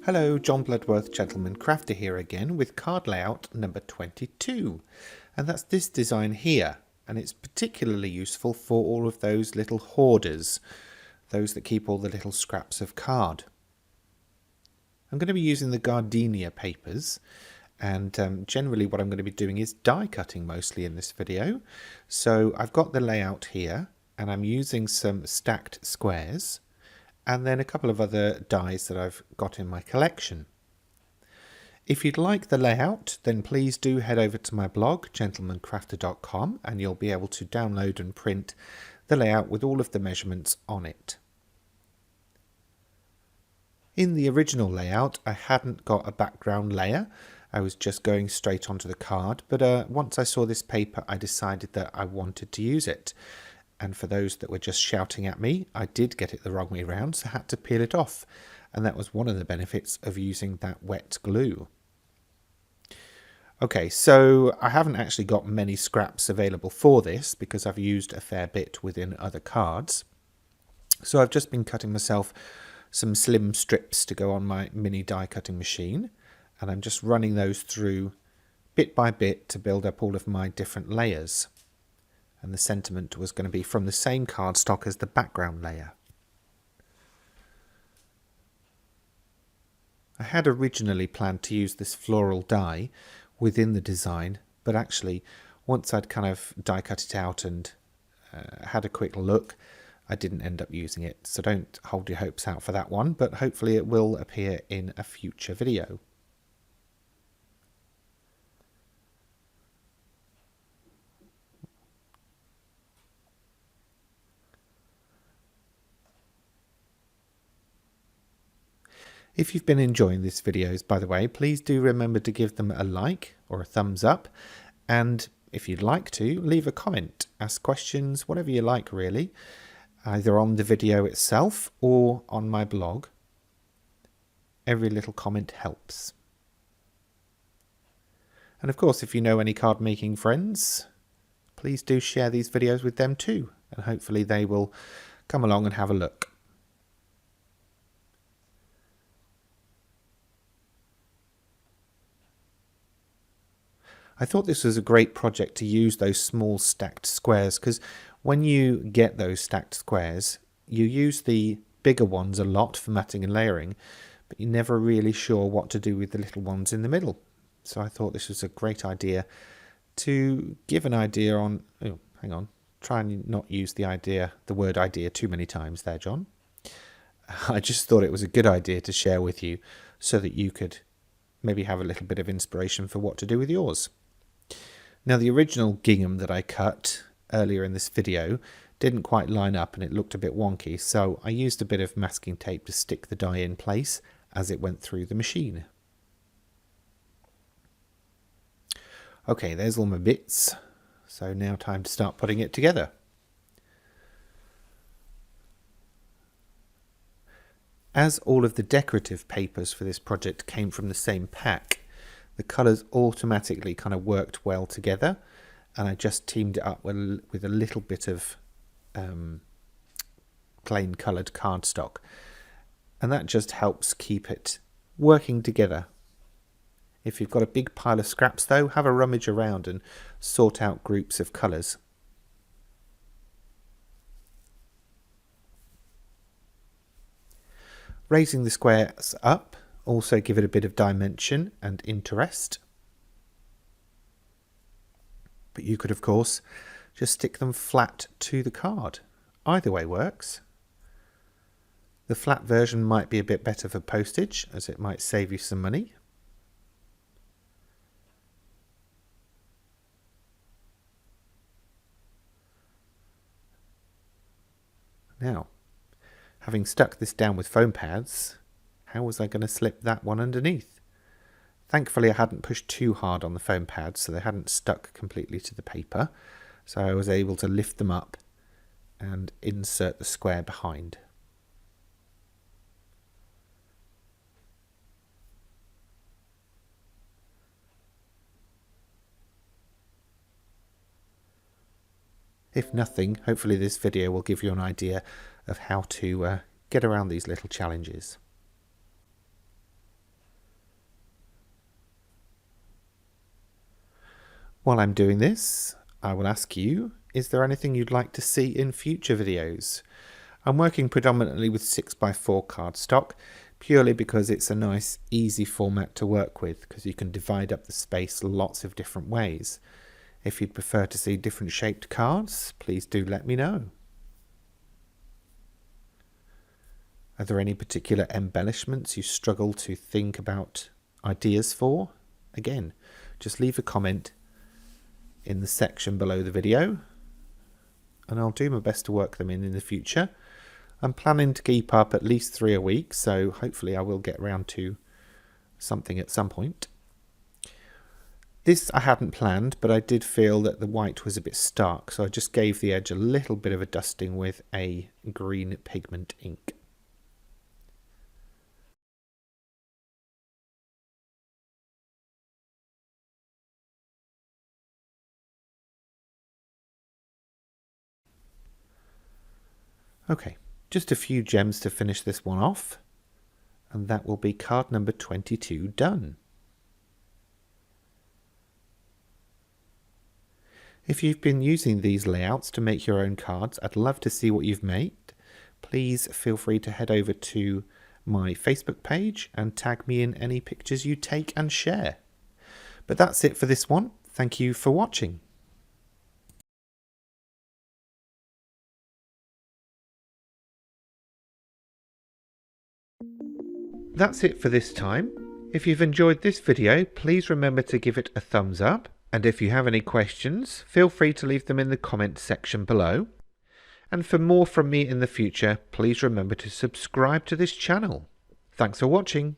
Hello, John Bloodworth, Gentleman Crafter here again with card layout number 22. And that's this design here. And it's particularly useful for all of those little hoarders, those that keep all the little scraps of card. I'm going to be using the gardenia papers. And generally what I'm going to be doing is die cutting mostly in this video. So I've got the layout here and I'm using some stacked squares and then a couple of other dies that I've got in my collection. If you'd like the layout, then please do head over to my blog, gentlemancrafter.com, and you'll be able to download and print the layout with all of the measurements on it. In the original layout, I hadn't got a background layer. I was just going straight onto the card, but once I saw this paper, I decided that I wanted to use it. And for those that were just shouting at me, I did get it the wrong way around, so I had to peel it off. And that was one of the benefits of using that wet glue. Okay, so I haven't actually got many scraps available for this because I've used a fair bit within other cards. So I've just been cutting myself some slim strips to go on my mini die cutting machine. And I'm just running those through bit by bit to build up all of my different layers. And the sentiment was going to be from the same cardstock as the background layer. I had originally planned to use this floral die within the design, but actually once I'd kind of die cut it out and had a quick look, I didn't end up using it. So don't hold your hopes out for that one, but hopefully it will appear in a future video. If you've been enjoying these videos, by the way, please do remember to give them a like or a thumbs up. And if you'd like to, leave a comment, ask questions, whatever you like really, either on the video itself or on my blog. Every little comment helps. And of course, if you know any card making friends, please do share these videos with them too. And hopefully they will come along and have a look. I thought this was a great project to use those small stacked squares because when you get those stacked squares, you use the bigger ones a lot for matting and layering, but you're never really sure what to do with the little ones in the middle. So I thought this was a great idea to give an idea on, oh, hang on, try and not use the word idea too many times there, John. I just thought it was a good idea to share with you so that you could maybe have a little bit of inspiration for what to do with yours. Now the original gingham that I cut earlier in this video didn't quite line up and it looked a bit wonky, so I used a bit of masking tape to stick the die in place as it went through the machine. Okay, there's all my bits, so now time to start putting it together. As all of the decorative papers for this project came from the same pack, the colours automatically kind of worked well together, and I just teamed it up with a little bit of plain coloured cardstock, and that just helps keep it working together. If you've got a big pile of scraps though, have a rummage around and sort out groups of colours. Raising the squares up also give it a bit of dimension and interest. But you could of course just stick them flat to the card. Either way works. The flat version might be a bit better for postage as it might save you some money. Now, having stuck this down with foam pads, how was I going to slip that one underneath? Thankfully I hadn't pushed too hard on the foam pads so they hadn't stuck completely to the paper, so I was able to lift them up and insert the square behind. If nothing, hopefully this video will give you an idea of how to get around these little challenges. While I'm doing this, I will ask you, is there anything you'd like to see in future videos? I'm working predominantly with 6x4 cardstock, purely because it's a nice, easy format to work with, because you can divide up the space lots of different ways. If you'd prefer to see different shaped cards, please do let me know. Are there any particular embellishments you struggle to think about ideas for? Again, just leave a comment in the section below the video and I'll do my best to work them in the future. I'm planning to keep up at least 3 a week, so hopefully I will get around to something at some point. This I hadn't planned, but I did feel that the white was a bit stark, so I just gave the edge a little bit of a dusting with a green pigment ink. Okay, just a few gems to finish this one off, and that will be card number 22 done. If you've been using these layouts to make your own cards, I'd love to see what you've made. Please feel free to head over to my Facebook page and tag me in any pictures you take and share. But that's it for this one. Thank you for watching. That's it for this time. If you've enjoyed this video, please remember to give it a thumbs up. And if you have any questions, feel free to leave them in the comment section below. And for more from me in the future, please remember to subscribe to this channel. Thanks for watching.